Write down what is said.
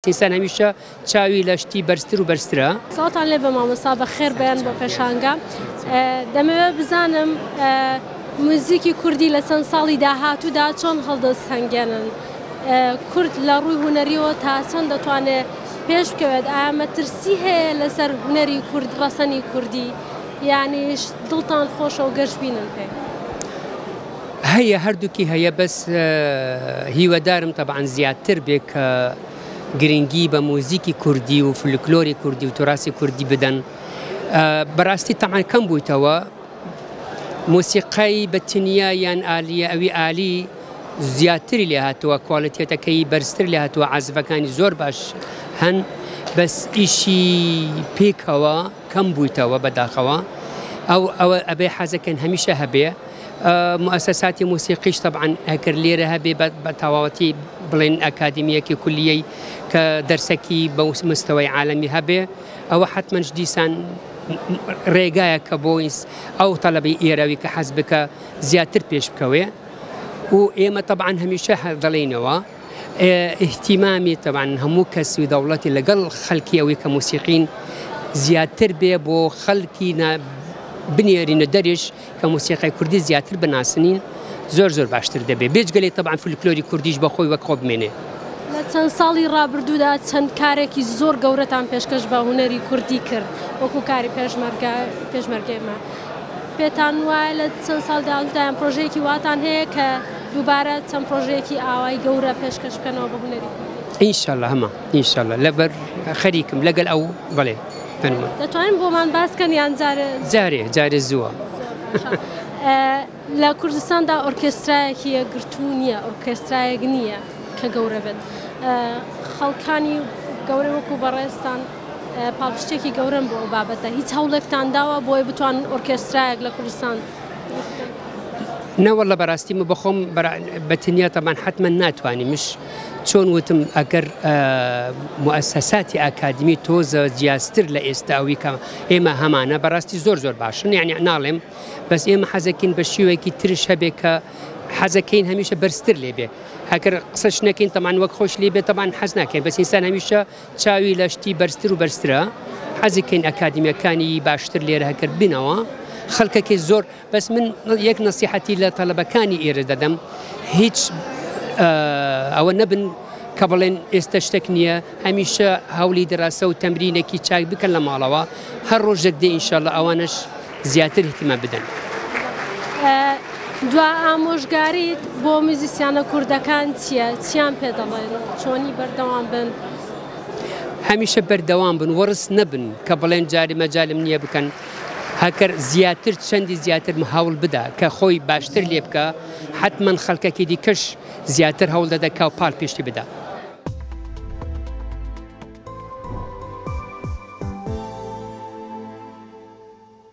ئینسان هەمیشە چاوی لە شتی بەرزتر و بەرزترە. ساڵتان لێ بە مامۆستا بەخێر بەیان بۆ پێشانگە. دەمەوێت بزانم موزیکی کوردی لە چەند ساڵی داهاتوودا چۆن هەڵدەستەنگێنن. کورد لە ڕووی هونەریەوە تا چەند دەتوانێت پێش بکەوێت. ئایا مەترسی هەیە لەسەر هونەری کورد، ڕەسەنی کوردی، یانیش دڵتان خۆشە و گەشت بینن پێ؟ هەیە هەردووکی هەیە، بەس هیوادارم تەبعاً زیاتر بێ کە گرنگی بە موزیکی کوردی و فولکلۆری کوردی و تراسی کوردی بدەن. بەڕاستی تەمان کەم بوویتەوە، موسیقای بەتەنیا یان ئالیە ئەوی ئالی زیاتری لێ هاتووە، کواڵیتێتەکەی بەرزتر لێ هاتووە، عازفەکانی زۆر باش هەن، بەس ئیشی پێکەوە کەم بوویتەوە بەداخەوە. ئەوە ئەبێ حەزەکەن هەمیشە هەبێ. مؤسساتی موسیقیش طبعاً هەکر لێرە هەبێ بە تەواوەتی بڵێن ئەکادمیەکی کولیەی کە دەرسێکی بە مستەوەی عالەمی هەبێ. ئەوە حتمەن دیسان ڕێگایە کە بۆ ئەو تەڵەبەی ئێرەوی کە حەز بکە زیاتر پێش بکەوێ. و ئێمە طبعاً هەمیشە دەڵێنەوە اهتیمامی طبعاً هەموو کەسی و دەوڵەتی لەگەڵ خەڵکی ئەوەی کە موسیقین زیاتر بێ بۆ خەڵکی بنێرینە دەرێش کە موسیقای کوردی زیاتر بناسنین، زۆر زۆر باشتر دەبێ. بێجگەلێ طبعاً فولکلۆری کوردیش بەخۆی وەک خۆ بمێنێ. لە چەند ساڵی ڕابردوودا چەند کارێکی زۆر گەورەتان پێشکەش بە هونەری کوردی کرد، وەکو کاری پێشمەرگێمە. پێتان وایە لە چەند ساڵ داهاتوودایان پرۆژەیەکی واتان هەیە کە دووبارە چەند پرۆژەیەکی ئاوای گەورە پێشکەش بکەنەوە بە هونەری کوردی؟ ئینشاءالله هەمە ئینشاءالله لەبەر خەریکم لەگەڵ ئەو بڵێ دەتوانین بۆمان باسکەن یان جارێ زووە. لە کوردستاندا ئۆرکێسترایەکی گرتوو نییە، ئۆرکێسترایەک نییە کە گەورە بێت. خەڵکانی گەورە وەکو بەڕێستان پاڵپشتێکی گەورەم بۆ ئەو بابەتە. هیچ هەوڵێکتان داوە بۆی بتوانن ئۆرکێسترایەک لە کوردستان؟ نەوەڵە بەڕاستی من بەخۆم بەتەنیا تەمان حتمما ناتوانیمش، چۆن وتم ئەگەر مؤسساتی ئاکادمی تۆزە جیاستر لە ئێستاوی کە ئێمە هەمانە بەڕاستی زۆر زۆر باشن، یعنی ناڵێم، بەس ئێمە حەزەکەین بە شێوەیەکی ترش هەبێ کە حەزەکەین هەمیشە بەرزتر لێبێ. هەکر قسە شنەکەین تەمان وەک خۆش لێبێت تەمان حەز ناکەین، بەس ئینسان هەمیشە چاوی لە شتی بەرزتر و بەرزترە. حەزەکەین ئەکادمیەکانی باشتر لێرە هەکرد بینەوە، خەڵکەکەی زۆر. بەس من یەک نەسیحەتی لە تەڵەبەکانی ئێرە دەدەم، هیچ ئەوە نەبن کە بڵێن ئێستا شتێک نییە، هەمیشە هەوڵی دەراسە و تەمرینێکی چاک بکەن لە ماڵەوە، هەر ڕۆژێک دێ ئینشاءالله ئەوانش زیاتر اهتیمام بدەن. دوا ئامۆژگاریت بۆ موزیسیانە کوردەکان چییە؟ چیان پێ دەڵێن؟ چۆنی بەردەوام بن؟ هەمیشە بەردەوام بن، وەڕس نەبن کە بڵێن جاری مەجالم نییە بکەن. هەکەر زیاتر چەندی زیاتر هەوڵ بدا کە خۆی باشتر لێ بکە، حتمما خەڵکەکی دیکەش زیاتر هەوڵ دەدا کە و پاڵ پێشتی بدا.